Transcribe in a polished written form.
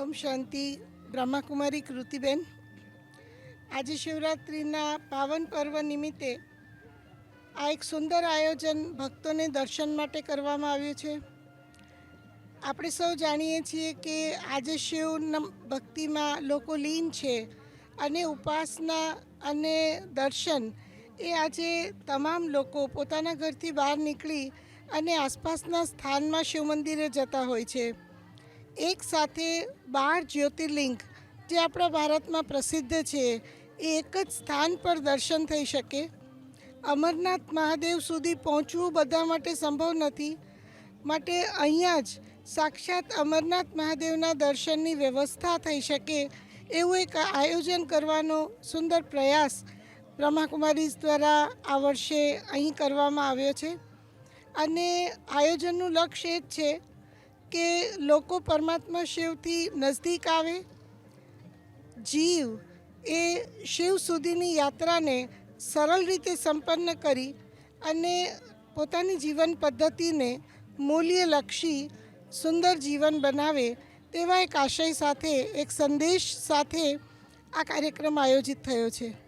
ઓમ શાંતિ. બ્રહ્માકુમારી કૃતિબેન. આજે શિવરાત્રિના પાવન પર્વ નિમિત્તે આ એક સુંદર આયોજન ભક્તોને દર્શન માટે કરવામાં આવ્યું છે. આપણે સૌ જાણીએ છીએ કે આજે શિવના ભક્તિમાં લોકો લીન છે અને ઉપાસના અને દર્શન એ આજે તમામ લોકો પોતાના ઘરથી બહાર નીકળી અને આસપાસના સ્થાનમાં શિવ મંદિરે જતા હોય છે. એક સાથે 12 જ્યોતિર્લિંગ જે આપણા ભારતમાં પ્રસિદ્ધ છે એ એક જ સ્થાન પર દર્શન થઈ શકે. અમરનાથ મહાદેવ સુધી પહોંચવું બધા માટે સંભવ નથી, માટે અહીંયા જ સાક્ષાત અમરનાથ મહાદેવના દર્શનની વ્યવસ્થા થઈ શકે એવું એક આયોજન કરવાનો સુંદર પ્રયાસ બ્રહ્માકુમારીઝ દ્વારા આ વર્ષે અહીં કરવામાં આવ્યો છે. અને આયોજનનું લક્ષ્ય એ જ છે કે લોકો પરમાત્મા શિવથી નજદીક આવે, જીવ એ શિવ સુધીની યાત્રાને સરળ રીતે સંપન્ન કરી અને પોતાની જીવન પદ્ધતિને મૂલ્યલક્ષી સુંદર જીવન બનાવે તેવા એક આશય સાથે, એક સંદેશ સાથે આ કાર્યક્રમ આયોજિત થયો છે.